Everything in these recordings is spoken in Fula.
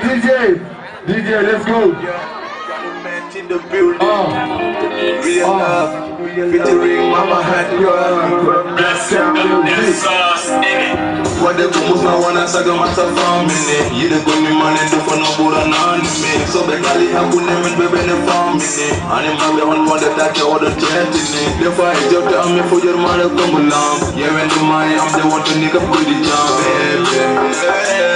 DJ, let's go. In the building, real love, featuring Mama Hat Girl. What the boomers now wanna say go matter family. You the go me man and the fun of Buddha me. So the Kali have good name and baby the family. And in my way on one that I order 20. Therefore I just tell me for your mother come along. Yeah, when the money I'm the one to nick up with the job, baby.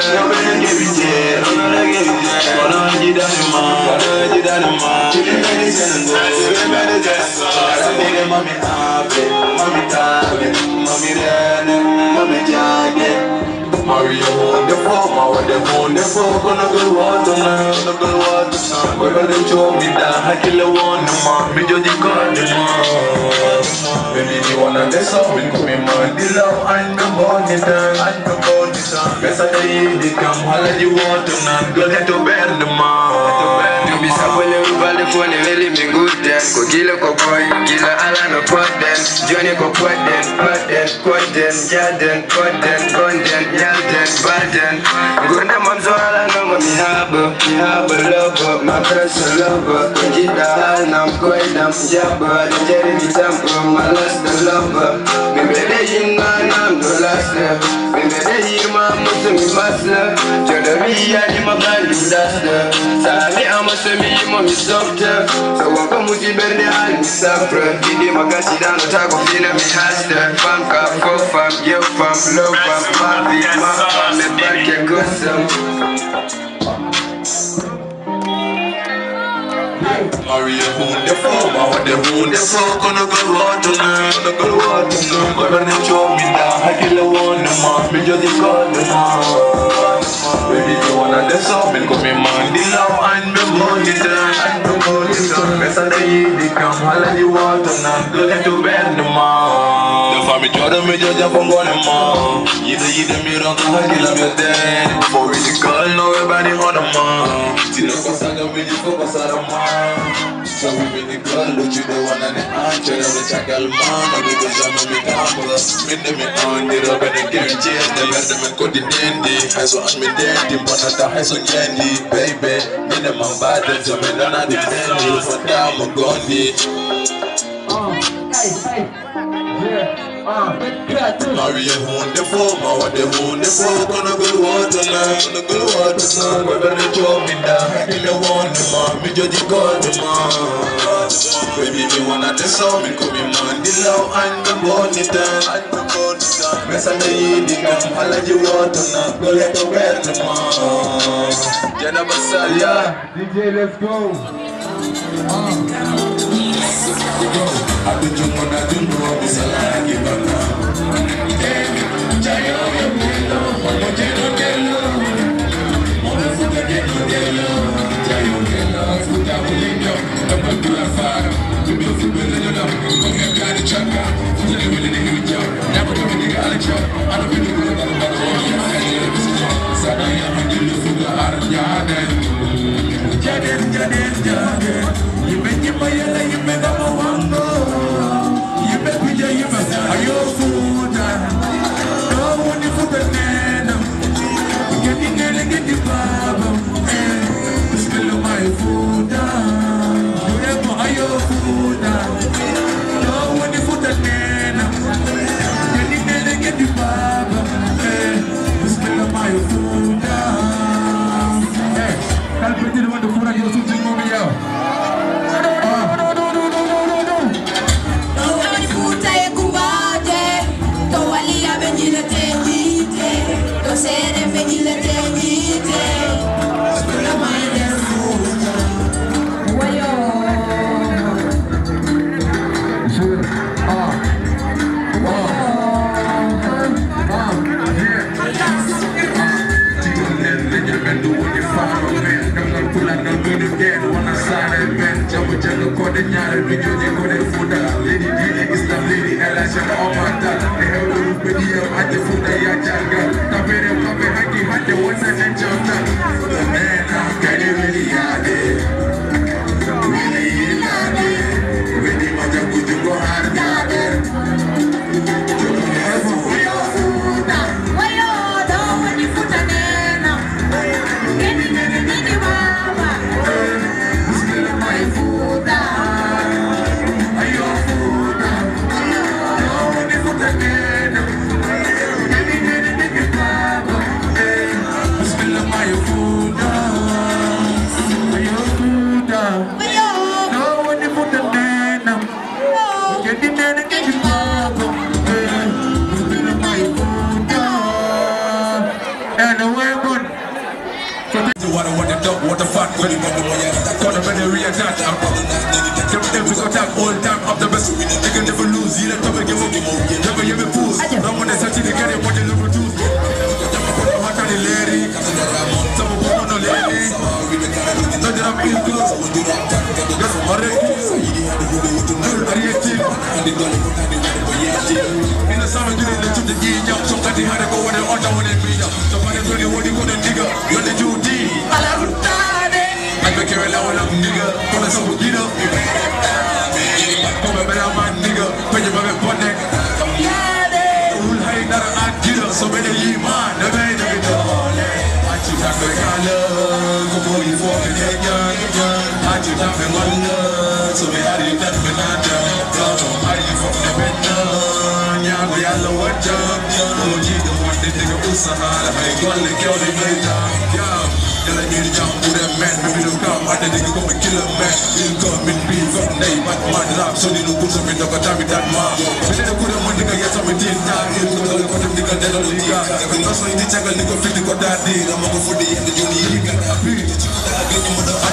I'm gonna give you jet, I'm gonna give you jet. Gonna get down in man, gonna get down in man. Chillin' baby, send them better just so. I need a mommy happy, mommy tired, mommy ready, mommy jagged. Mario on the phone, gonna go water now, gonna go water now. We're gonna show me that I kill a one, man. Me just got the man. Baby, you wanna get some? Me come in, man. The love and the body down, and the body down. Best of the year, they come, all of you want to now. Go get to bed, the man. You be sapole, ubale phone, really me good then. Go gila, go boy, gila, ala no pot then. Johnny go pot then, garden, golden, yalden, baden. Gunda mamzo ala no mi haba lover, my person lover. Gila ala koidam, jabba, jerry mi tampo, my last the lover. Me bede yinna nam do last. Me bede yima musu mi masla. Joda mi yani ma bandi dasta. Sami amase mi mo mi softer. So waka muji berde al mi safra. Gidi magasi dan tago fina mi hasta. Fam ka fo fam, yo fam, low fam, papi, ma fam, me barke kusam. Maria on the phone, gonna go water now, gonna go water now. Gonna show me that I kill a one man, me just call the man. Baby, you wanna dance up, me come in man, the love and me money down. Best of the year, they come all of the water now, go get to bed the man. The family Jordan, me just jump on the man. You the me don't know how to love your dad. For the girl, know everybody on the man. See no passaga, me just focus on the man. So we be the girl, look you the one and the answer of the chacal man. And we go jam on me camera. Spin them on the rub and the guarantee. The better me cut the dandy. I saw on me dandy, but not the high so candy. Baby, me the man bad, so me don't have the dandy. For down, I'm gone. Maria on the phone, gonna go water now, gonna go water now. We're gonna show me that I kill a one man, me just call the man. Baby, you wanna dance on me, come in man, the love and the body down. Best of the year, they come, all of you water now, go let the bed the man. Jana Basalia, DJ, let's go. I do you wanna do no, this I like it, but now. fouta. Ayo fouta. No when you put the nana. Get the nana, get the papa. You be my fouta. And away good. What the dog, what the fuck, when you bubble when you gonna be the reattach. I'm every attack all time up the best. They can never lose. You let them give up. Never give me fools. No one is touching the get it. What you look to? What are the lady? Some of them no lady. No, that I'm in close. Yes, already. In the summer, you didn't let the D jump. Somebody had to go with the other one and beat up. Somebody told you what you gonna nigga. You're the Judy. I make you a little nigga. Gonna so get up. Come better man nigga. When you have a bonnet. Who'll hide that I get up. So many ye man. The man of it all. I choose that way color. Go for you for the young. I choose that way one. So we had it that we not done. I you from the bed. Yeah, we are the one job. Oh, you the one that nigga who's Sahara. I got the girl they made down. Yeah. Tell me the young with a man, maybe don't come, I think you come and kill a man. You come in beef up, name, but man rap, so you know put some in the time with that man. We didn't put a money, get some in the time, you know, the nigga dead on the liga. If you also in the check, nigga fit the got that day, I'm going for the end of the year. I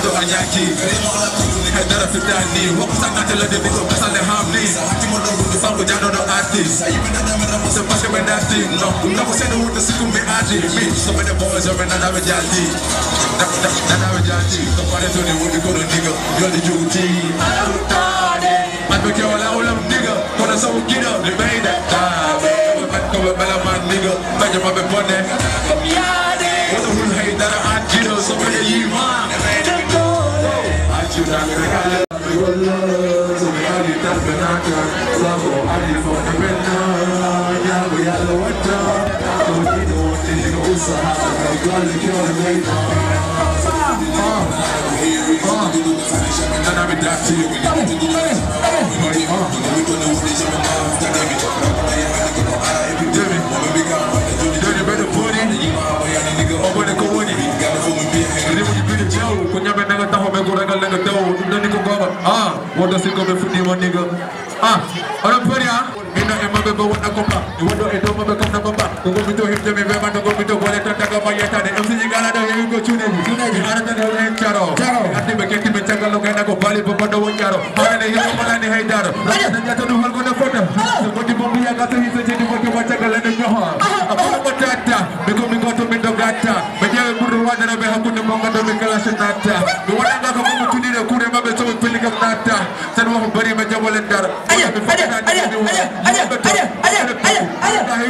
don't have Yankee. I don't fit that knee. What was I not telling the nigga, because I didn't have me. I'm going to find with another artist. So pass me that thing, no. I'm not saying the word to see me, me. Some of the boys are in another Yankee. That's how we judge you. Somebody told you what you gonna nigga. You're the duty. I make you all a nigga. Gonna so get up, they made that time. Come a better man nigga. Make your mother put that. What the whole hate that I get up. Somebody you man. I should have been a guy. We were love. So we had it that banana. So I did for the banana. Yeah, we had the water. So we didn't want to nigga. Also, I got the kill the baby. And I'm in that to you. You better put in. Over the corner. When you're never talking about going to go, what does it go for you, nigga? I don't put ya. You know, I'm going to come back. You want to come back. Go to him, Jimmy, go to wallet and take up my yet. I'm saying, you go to the Charo. I think we get him and take a look and I go Bali for the one Charo. I didn't hear what I hate that. I didn't get to do one photo. What you want me, I got to his agent, what you want to let in your heart. I'm going to that. Because we got to meet the gata. But you have put the water and I put the monk to make a last nata. The one I got to do the Kurama, so we feel like a nata. Send one buddy, but you will let that. I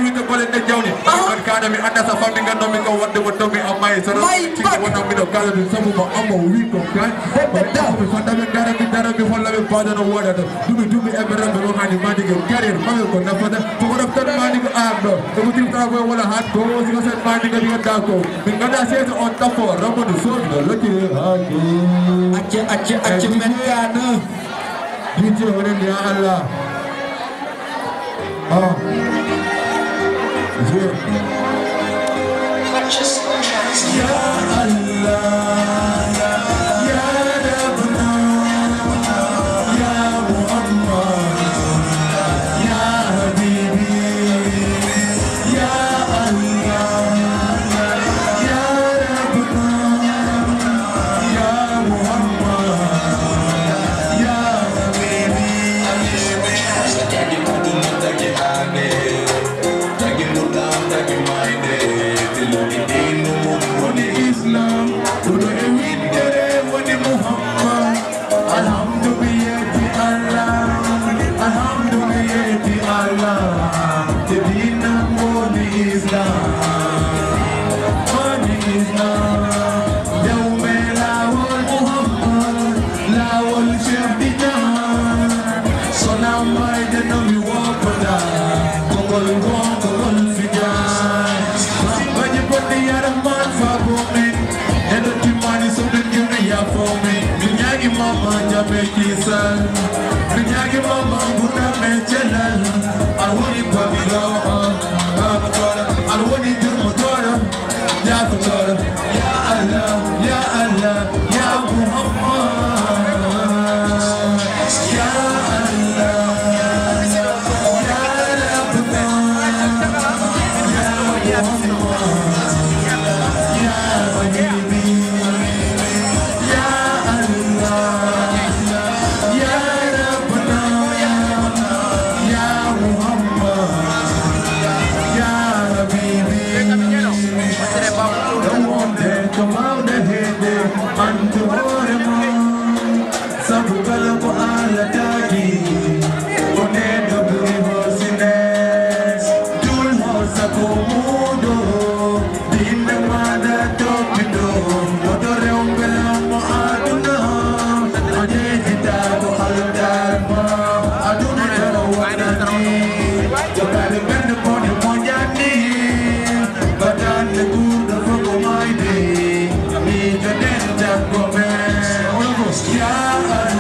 with the bullet the Johnny. I can't be under the funding and don't know what they would tell me on my son. I want to be the color in some of my week of God. But now, if I don't before loving father or water, do me ever below my money and carry it. Mother for nothing. For what I've done, money to Abdo. The good thing that I want to have goes, you said, money to your Daco. Because I said on top of Robert the soldier, look at Meth Kaner. DJ, what in the Allah? Ya Allah, Ya Rabbana, Ya Muhammad, Ya Habibi, Ya Allah, Ya Rabbana, Ya Muhammad, Ya Habibi. Mama Jamaican, Minyagi Mama Buddha Menchel, I want it Babylon, I want it to Motora, Yakutora, Allah, Ya Allah, Ya Muhammad, Ya Allah, Ya Rabbana, Ya Muhammad, Ya Habibi, Ya Allah, Ya Rabbana, Ya Muhammad, Ya Habibi. Come out the head and to some color for all the doggy. One end of the horsiness, two horse a comodo, in the mother torpedo, motor umbrella, Aduna, and it out of Alabama. I don't know what I need. You gotta bend upon your money, but I'm the good of my day. Ya Allah,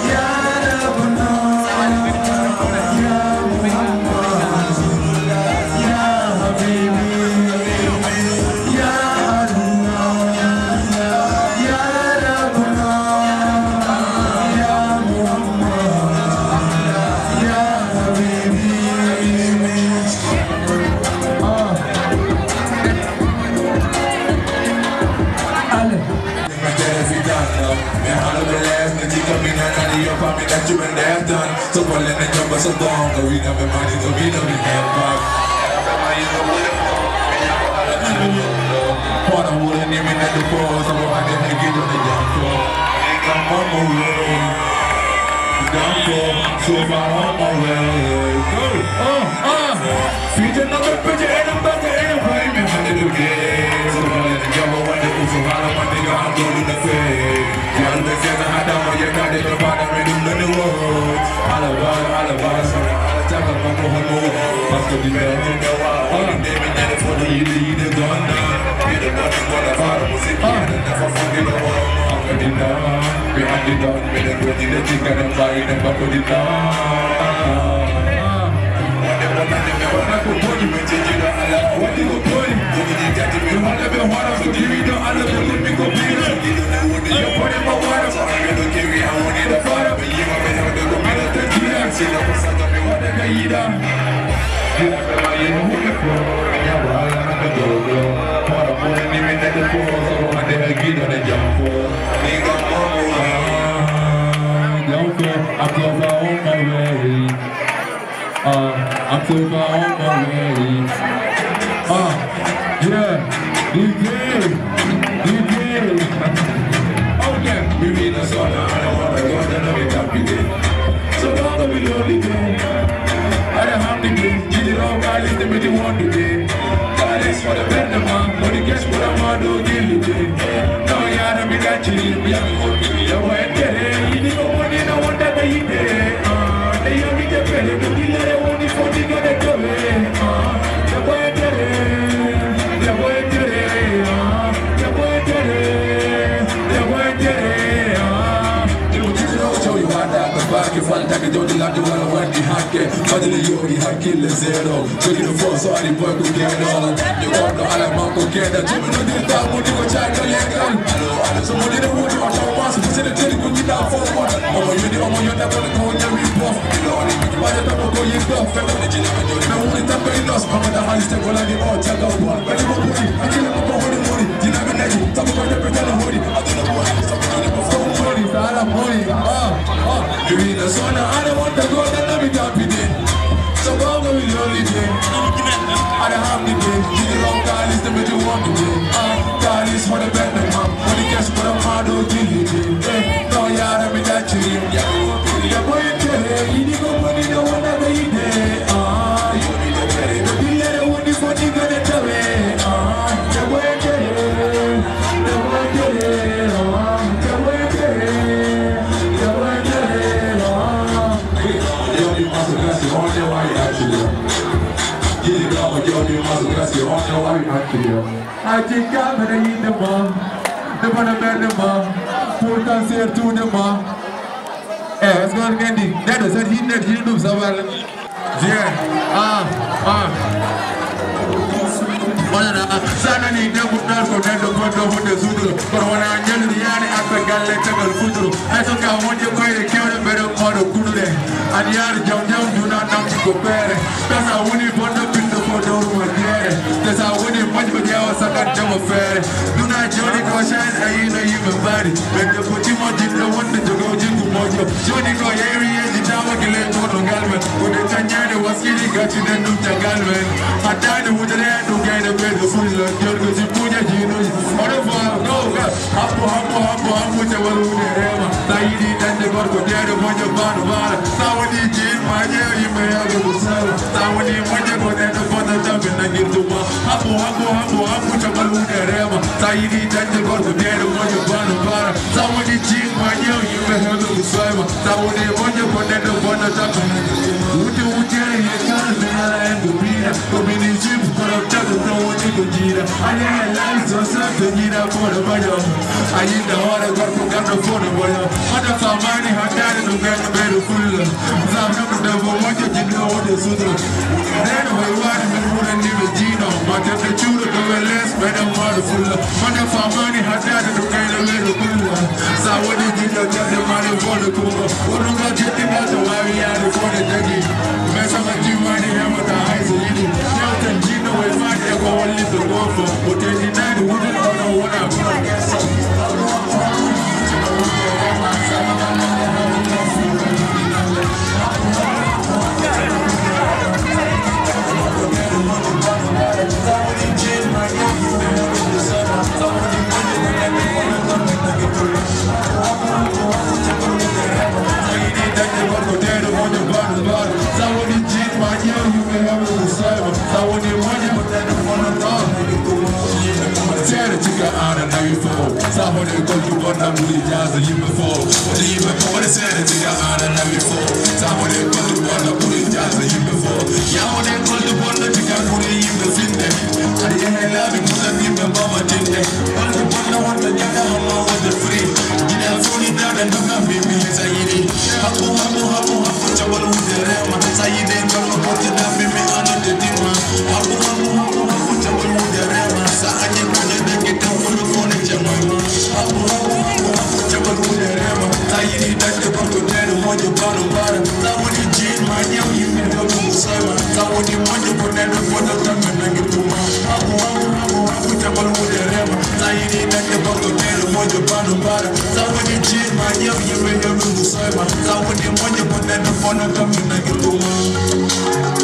Ya Rabbana, Ya Muhammad, Ya Habibi, Ya Allah, Ya Rabbana, Ya Muhammad, Ya Habibi. That you been there done. So well in the jump so long, go read up in money, go read up in hand pop. What I wouldn't even at the pause, I'm going to get on the young floor. I'm on my way. Down floor, so far on my way. Go, feet another picture and I'm back in a way, man, I did again. So well in the jump, I wonder who's so hard, I want to go out in the face. Y'all been saying I had down, you're not in the bottom, and in the world. All about, so I'll tell them I'm going home. Must be better than the wild. All the name and then for the either gone down. You're the one who's gonna follow music, and never forget the world. I'm ready now. Behind the door, with the good in the chicken and buy them back to the town. I could put you in Allah. What you go put him? When you get to me, what I've been wanting to give you the other one, me go beat it. You're putting my water, so I'm going to carry I want it a fire, but you have been able to go beat it. See the person of me, what I eat up. You have been my uniform, yeah, well, I'm not the go. What I'm going to even at the floor, so I didn't get on the jump for. Nigga, don't care, I'm so far on my way. I'm so far on my way. Yeah, DJ. Okay, we mean a sort of, I don't want to go to another topic. So long as we lonely day. I don't have the day. Did it all, God, is the middle one today. God is for the better man, but the guess what I'm going to do today. No, yeah, I'm going to chill. We have a good day. I want to get it. You didn't want it, I want that to eat it. They are with the belly, but you let it only for the good at the way. The way to it, the way to it, the way to it, the way to it. You know, show you what that was back. You find that you don't like the one who went behind it. Finally, you had killed zero. So you know, for so I didn't work again. You want to have a monk again. That you know, this time when you were trying to let go. Somebody don't want you on your once. You said it to the good, you down for one. Oh, you're the only one that want to go in the report. Why the double go you go? Now only time they lost. I'm the highest step when I get all check out one. But you won't put it. I kill him for the money. You never let you. Talk about the pretend of money. I don't know what. Something on the phone money. All I'm money. You need a son. I don't want to go. Then let me down with it. So go go with your day. I don't have the day. You the wrong guy. Is the way you want to do. God is for the better man. When you guess what I'm hard to do. No, yeah, I'm in that dream. Yeah, boy, you need to money, no one ever eat it. You need to pay. You let it when you put it on the TV. The way to it, the way to it, the way to it, the way to it. You must have on your way actually. You know, you must have on your way actually. I think I'm gonna eat the mom. The one of the mom. Fouta say to the mom. Let's go again. That was a hidden Hindu Saval. Yeah. Sana ni debu nako nendo kondo hunde sudro Korwana anjelu diyani akwa galle tagal kudro Aiso ka honje kwa ile kione bere kodo kudure Aniyari jam duna namchi kopere Pesa uni bondo pindo kodo uruma kiere Tesa uni majba jawa sakat jama fere Duna joni kwa shine ayina yume bari Bende kutimo jitlo wande jogo jingu mojo Joni kwa yeri yezi dawa kile kono galmen Kude kanyane waskiri gachi nendu galmen Hatani hudere nugene bedo fulla Jorgo zipuja jino Orefa go hapo Chawalu unerema Saidi dande gorgo dere mojo bano bana Sawani jin maje yime yago busala Sawani moje kodendo foto tambe na gituma Hapo chawalu unerema Saidi dande gorgo dere mojo bano bana Sawani jin maje yime yago busala Sawani moje kodendo foto tambe na gituma Utere yekana zinala endu bina Komini jibu kora chato tawo chiko jira Anya lai sosa tejira kora bayo Ayinda hora gorko gando kora bayo Mada famani hatari nungana beru kulla Zamna kudavo moja jino ode sudro Neno haiwani menmura niwe jino Matete churu kawe les beda mwadu fulla Mada famani hatari nungana beru kulla Sawadi jino jade mani vode kulla Urunga jeti gato wawi yadu kone jagi Mesa majimani hamata haise yidi Nyautan jino we fani ego wali the gofo Oteni nani wudu kono wana Someone who goes to one of the jazz that you before. Leave a call and send it to your honor and before. Someone who goes to one of the jazz that you before. Yeah, when they call the one that you can put in the fin. I didn't love it, but I give them Mama did it. All the one I want to get down on the free. You know, fully down and don't have me, Sayidi. Hapo, Chawalu, the Rema, Sayidi, don't know what to have me under the Dima. Hapo, Chawalu, the Rema, Sayidi, and get down on the phone and Jamaica. Chawalu, the Rema, Sayidi, that's the one to tell you what you're going to buy. Somebody jane, my young, you can go to Muslim. Somebody want you to never put the time and get to my Chawalu, the Rema, Sayidi, that's the one to tell you what you're going to buy. Somebody jane, my young, you can go to Muslim. Somebody want you to never put the time and get to my